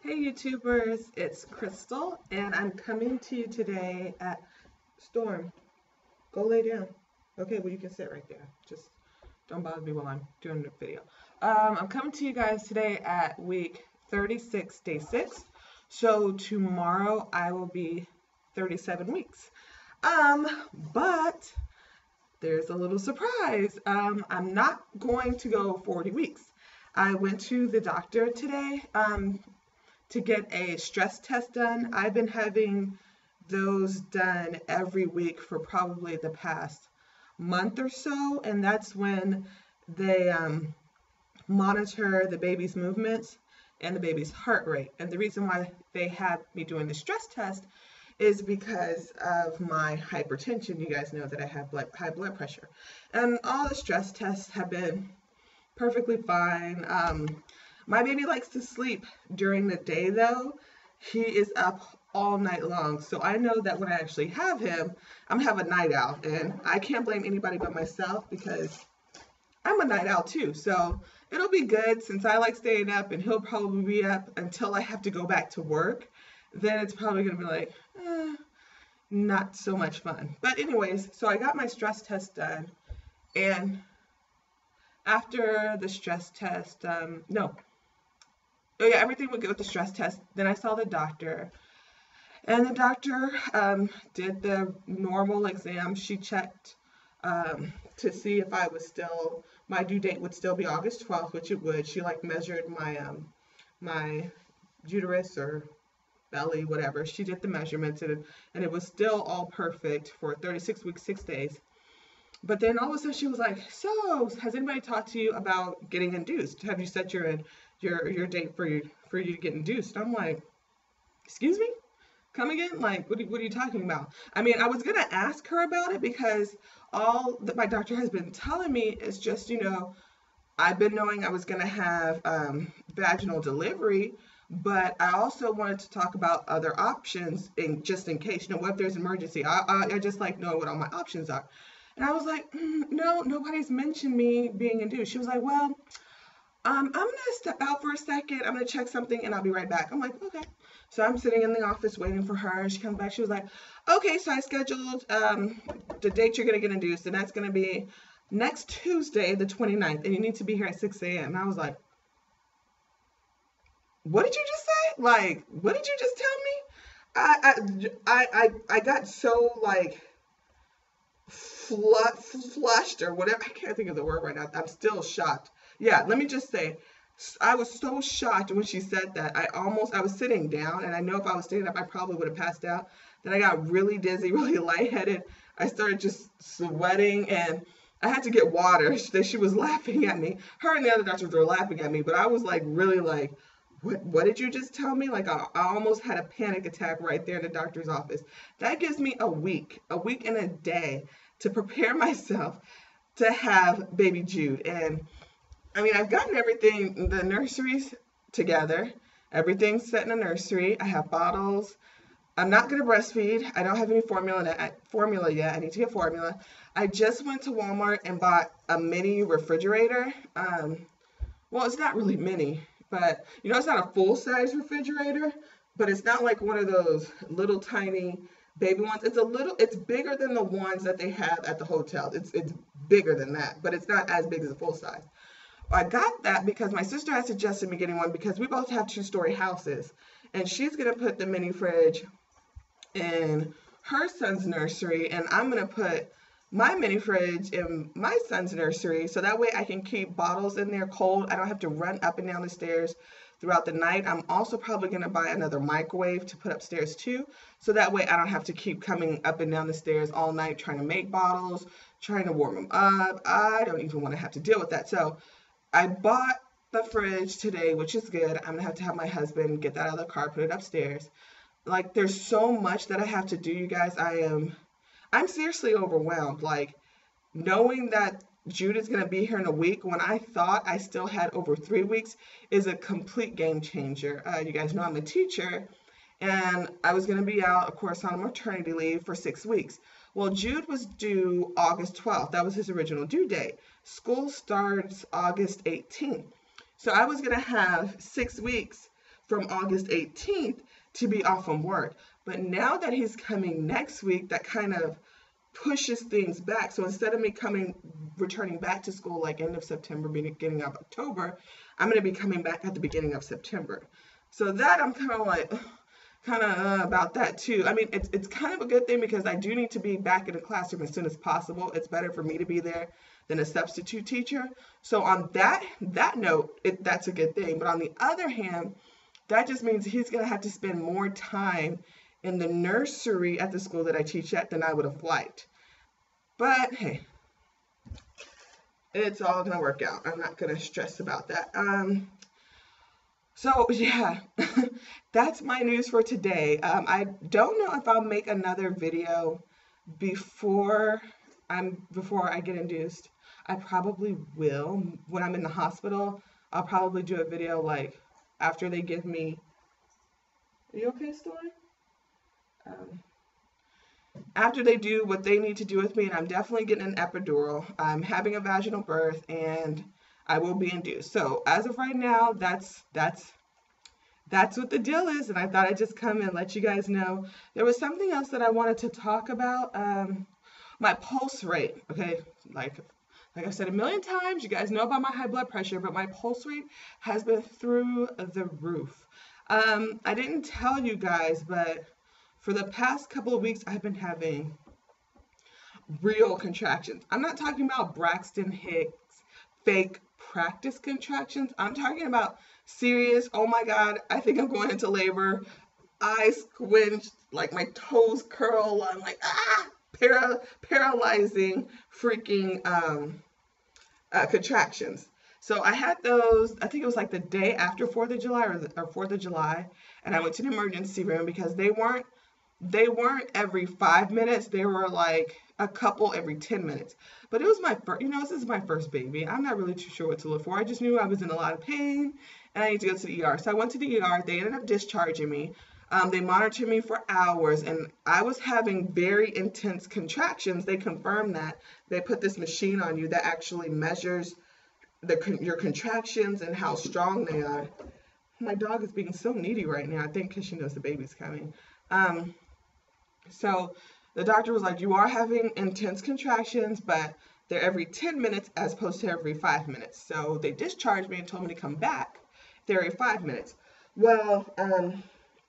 Hey YouTubers, it's Crystal, and I'm coming to you today at Storm. Go lay down. Okay, well you can sit right there. Just don't bother me while I'm doing the video. I'm coming to you guys today at week 36, day 6. So tomorrow I will be 37 weeks. Um, but there's a little surprise. I'm not going to go 40 weeks. I went to the doctor today. To get a stress test done. I've been having those done every week for probably the past month or so, and that's when they monitor the baby's movements and the baby's heart rate. And the reason why they have me doing the stress test is because of my hypertension. You guys know that I have high blood pressure, and all the stress tests have been perfectly fine. My baby likes to sleep during the day though. He is up all night long. So I know that when I actually have him, I'm gonna have a night owl. And I can't blame anybody but myself because I'm a night owl too. So it'll be good since I like staying up and he'll probably be up until I have to go back to work. Then it's probably gonna be like, not so much fun. But anyways, so I got my stress test done, and after the stress test, no, oh yeah, everything would good with the stress test. Then I saw the doctor, and the doctor did the normal exam. She checked to see if I was still, my due date would still be August 12th, which it would. She like measured my uterus or belly, whatever. She did the measurements, and it was still all perfect for 36 weeks, 6 days. But then all of a sudden she was like, "So, has anybody talked to you about getting induced? Have you set your date for you to get induced?" I'm like, "Excuse me? Come again? Like, what are you talking about?" I mean, I was gonna ask her about it because all that my doctor has been telling me is just, I've been knowing I was gonna have vaginal delivery, but I also wanted to talk about other options just in case, what if there's an emergency? I just like know what all my options are. And I was like, no, nobody's mentioned me being induced. She was like, well, I'm gonna step out for a second. I'm gonna check something and I'll be right back. I'm like, okay. So I'm sitting in the office waiting for her. She comes back. She was like, okay, so I scheduled the date you're gonna get induced, and that's gonna be next Tuesday, the 29th, and you need to be here at 6 a.m. And I was like, what did you just say? Like, what did you just tell me? I got so like flushed or whatever. I can't think of the word right now. I'm still shocked. Yeah, let me just say, I was so shocked when she said that. I was sitting down, and I know if I was standing up, I probably would have passed out. Then I got really dizzy, really lightheaded. I started just sweating, and I had to get water. She was laughing at me. Her and the other doctors were laughing at me, but I was like, really like, what did you just tell me? Like, I almost had a panic attack right there in the doctor's office. That gives me a week and a day to prepare myself to have baby Jude. And I mean, I've gotten everything, the nurseries together. Everything's set in the nursery. I have bottles. I'm not going to breastfeed. I don't have any formula yet. I need to get formula. I just went to Walmart and bought a mini refrigerator. Well, it's not really mini, but it's not a full-size refrigerator, but it's not like one of those little tiny baby ones. It's bigger than the ones that they have at the hotel. It's bigger than that, but it's not as big as a full size. I got that because my sister had suggested me getting one because we both have 2-story houses, and she's gonna put the mini fridge in her son's nursery, and I'm gonna put my mini fridge in my son's nursery, so that way I can keep bottles in there cold. I don't have to run up and down the stairs throughout the night. I'm also probably going to buy another microwave to put upstairs too, so that way I don't have to keep coming up and down the stairs all night trying to make bottles, trying to warm them up. I don't even want to have to deal with that. So I bought the fridge today, which is good. I'm going to have my husband get that out of the car, put it upstairs. Like, there's so much that I have to do, you guys. I'm seriously overwhelmed. Like, knowing that Jude is going to be here in a week when I thought I still had over 3 weeks is a complete game changer. You guys know I'm a teacher, and I was going to be out, of course, on maternity leave for 6 weeks. Well, Jude was due August 12th. That was his original due date. School starts August 18th. So I was going to have 6 weeks from August 18th to be off from work. But now that he's coming next week, that kind of pushes things back. So instead of me returning back to school like end of September, beginning of October, I'm going to be coming back at the beginning of September. So that I'm kind of like, about that too. I mean, it's kind of a good thing because I do need to be back in the classroom as soon as possible. It's better for me to be there than a substitute teacher. So on that note, that's a good thing. But on the other hand, that just means he's going to have to spend more time in the nursery at the school that I teach at than I would have liked. But hey, it's all going to work out. I'm not going to stress about that. So yeah, that's my news for today. I don't know if I'll make another video before I get induced. I probably will. When I'm in the hospital, I'll probably do a video like after they give me. Are you okay, Storm? After they do what they need to do with me, and I'm definitely getting an epidural. I'm having a vaginal birth, and I will be induced. So as of right now, that's what the deal is. And I thought I'd just come and let you guys know. There was something else that I wanted to talk about. My pulse rate. Okay, like I've said a million times, you guys know about my high blood pressure, but my pulse rate has been through the roof. I didn't tell you guys, but for the past couple of weeks, I've been having real contractions. I'm not talking about Braxton Hicks fake practice contractions. I'm talking about serious, oh my God, I think I'm going into labor. Eyes squinch, like my toes curl. I'm like, paralyzing freaking contractions. So I had those, I think it was like the day after 4th of July or 4th of July. And I went to the emergency room because they weren't every 5 minutes. They were like a couple every 10 minutes. But it was my first, this is my first baby. I'm not really too sure what to look for. I just knew I was in a lot of pain and I need to go to the ER. So I went to the ER. They ended up discharging me. They monitored me for hours and I was having very intense contractions. They confirmed that. They put this machine on you that actually measures your contractions and how strong they are. My dog is being so needy right now, I think because she knows the baby's coming. So the doctor was like, you are having intense contractions, but they're every 10 minutes as opposed to every 5 minutes. So they discharged me and told me to come back. They're every 5 minutes. Well,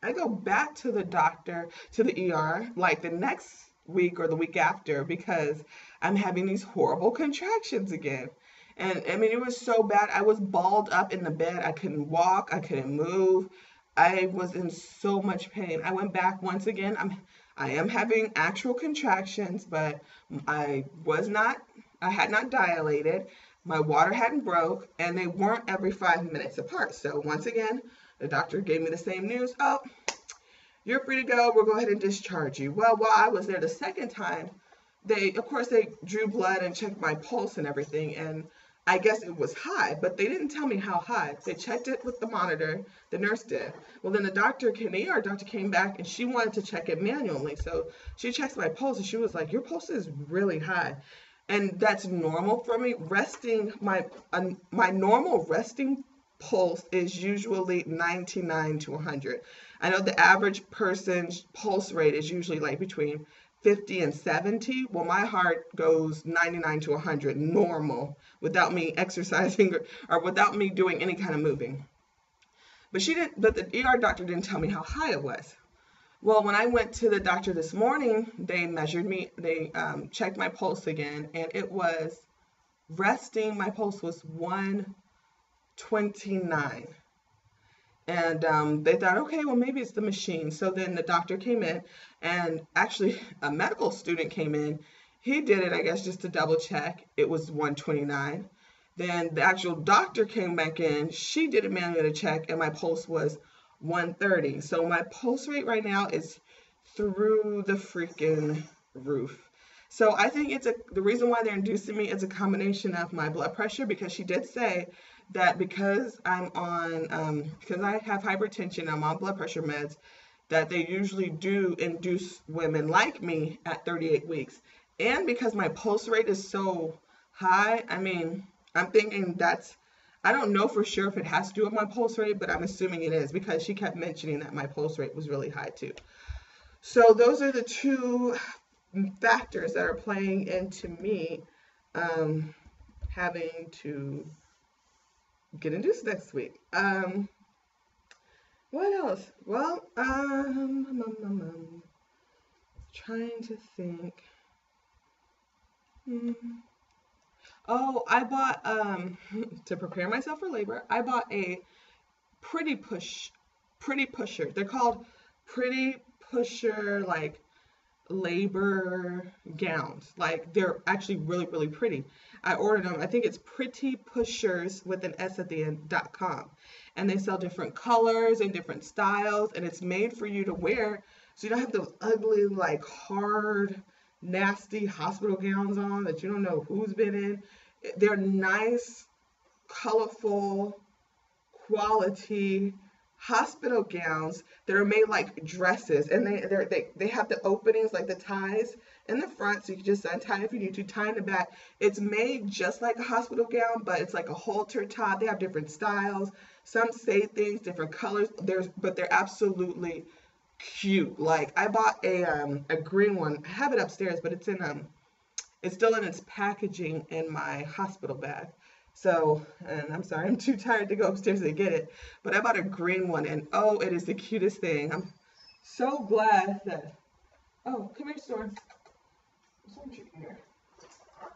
I go back to the doctor, to the ER, like the next week or the week after because I'm having these horrible contractions again. And I mean, it was so bad. I was balled up in the bed. I couldn't walk. I couldn't move. I was in so much pain. I went back once again. I am having actual contractions, but I had not dilated. My water hadn't broke, and they weren't every 5 minutes apart. So once again, the doctor gave me the same news. Oh, you're free to go. We'll go ahead and discharge you. Well, while I was there the second time, of course, they drew blood and checked my pulse and everything, and I guess it was high, but they didn't tell me how high. They checked it with the monitor, the nurse did. Well, then the ER doctor came back and she wanted to check it manually. So she checks my pulse and she was like, your pulse is really high. And that's normal for me. My normal resting pulse is usually 99 to 100. I know the average person's pulse rate is usually like between 50 and 70. Well, my heart goes 99 to 100 normal without me exercising or without me doing any kind of moving. But the ER doctor didn't tell me how high it was. Well, when I went to the doctor this morning, they measured me, they checked my pulse again, and it was resting. My pulse was 129. And they thought, okay, well, maybe it's the machine. So then the doctor came in, and actually a medical student came in. He did it, I guess, just to double check. It was 129. Then the actual doctor came back in. She did it manually to check, and my pulse was 130. So my pulse rate right now is through the freaking roof. So I think the reason why they're inducing me is a combination of my blood pressure, because she did say that because I'm on, because I have hypertension, I'm on blood pressure meds, that they usually do induce women like me at 38 weeks. And because my pulse rate is so high, I mean, I'm thinking I don't know for sure if it has to do with my pulse rate, but I'm assuming it is because she kept mentioning that my pulse rate was really high too. So those are the two factors that are playing into me having to get induced next week. What else? Well, trying to think. Oh, I bought to prepare myself for labor. I bought a pretty pusher. They're called pretty pusher like labor gowns. Like they're actually really pretty. I ordered them. I think it's pretty pushers with an S at the end.com. And they sell different colors and different styles, and it's made for you to wear so you don't have those ugly, like hard, nasty hospital gowns on that you don't know who's been in. They're nice, colorful, quality hospital gowns that are made like dresses, and they have the openings like the ties in the front, so you can just untie if you need to, tie in the back. It's made just like a hospital gown, but it's like a halter top. They have different styles. Some say things, different colors. But they're absolutely cute. Like I bought a green one. I have it upstairs, but it's still in its packaging in my hospital bag. So, and I'm sorry, I'm too tired to go upstairs to get it, but I bought a green one, and oh, it is the cutest thing. I'm so glad that, oh, come here, Storm. Storm, here.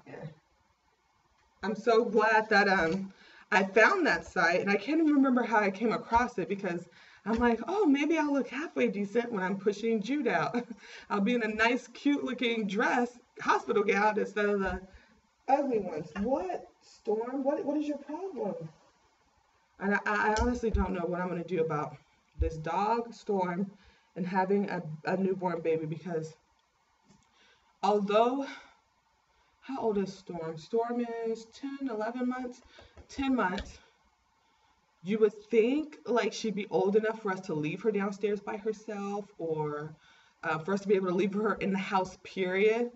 Yeah. I'm so glad that I found that site, and I can't even remember how I came across it because I'm like, oh, maybe I'll look halfway decent when I'm pushing Jude out. I'll be in a nice, cute-looking dress, hospital gown, instead of the ugly ones. What, Storm? What is your problem? And I honestly don't know what I'm going to do about this dog, Storm, and having a newborn baby because although, how old is Storm? Storm is 10, 11 months, 10 months. You would think like she'd be old enough for us to leave her downstairs by herself or for us to be able to leave her in the house, period.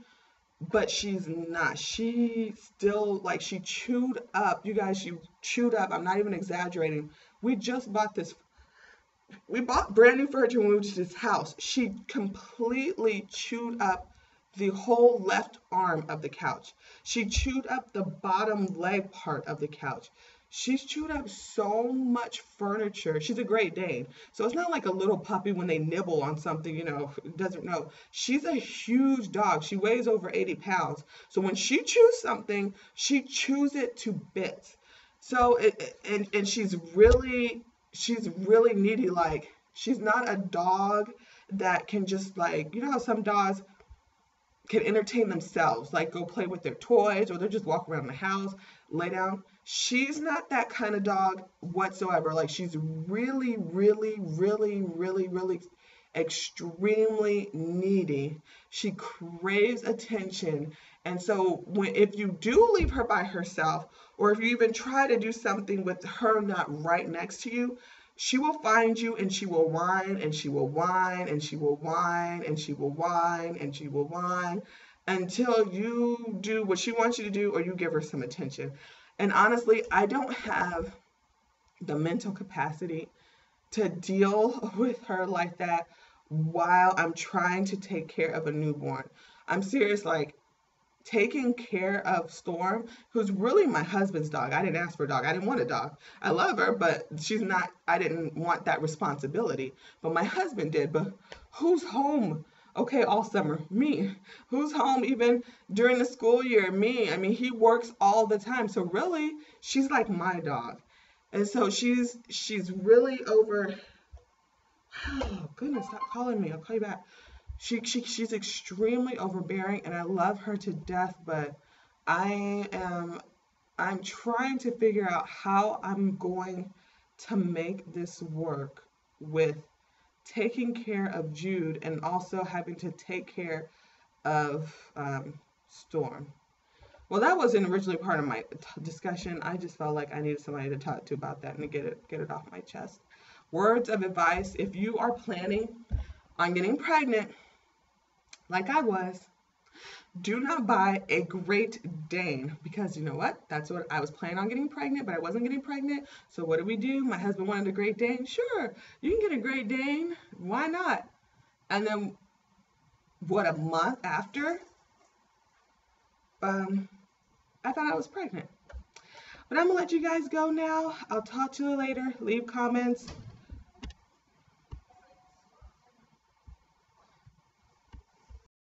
But she's not. She still, like, she chewed up. You guys, she chewed up. I'm not even exaggerating. We just bought this. We bought brand new furniture when we moved to this house. She completely chewed up the whole left arm of the couch. She chewed up the bottom leg part of the couch. She's chewed up so much furniture. She's a Great Dane. So it's not like a little puppy when they nibble on something, doesn't know. She's a huge dog. She weighs over 80 pounds. So when she chews something, she chews it to bits. So, and she's really needy. Like, she's not a dog that can just like, how some dogs can entertain themselves, like go play with their toys or they'll just walk around the house, lay down. She's not that kind of dog whatsoever. Like she's really extremely needy. She craves attention. And so if you do leave her by herself, or if you even try to do something with her not right next to you, she will find you and she will whine and she will whine and she will whine and she will whine and she will whine until you do what she wants you to do or you give her some attention. And honestly, I don't have the mental capacity to deal with her like that while I'm trying to take care of a newborn. I'm serious, like taking care of Storm, who's really my husband's dog. I didn't ask for a dog. I didn't want a dog. I love her, but I didn't want that responsibility. But my husband did. But who's home? Okay, all summer? Me. Who's home even during the school year? Me. I mean, he works all the time. So really, she's like my dog. And so she's really over. Oh, goodness, stop calling me. I'll call you back. She's extremely overbearing and I love her to death, but I'm trying to figure out how I'm going to make this work with taking care of Jude and also having to take care of Storm. Well, that wasn't originally part of my discussion. I just felt like I needed somebody to talk to about that and to get it off my chest. Words of advice: if you are planning on getting pregnant, like I was, Do not buy a Great Dane because you know what? That's what I was planning on getting pregnant, but I wasn't getting pregnant. So what do? My husband wanted a Great Dane. Sure, you can get a Great Dane. Why not? And then what, a month after, I thought I was pregnant. But I'm gonna let you guys go now. I'll talk to you later. Leave comments.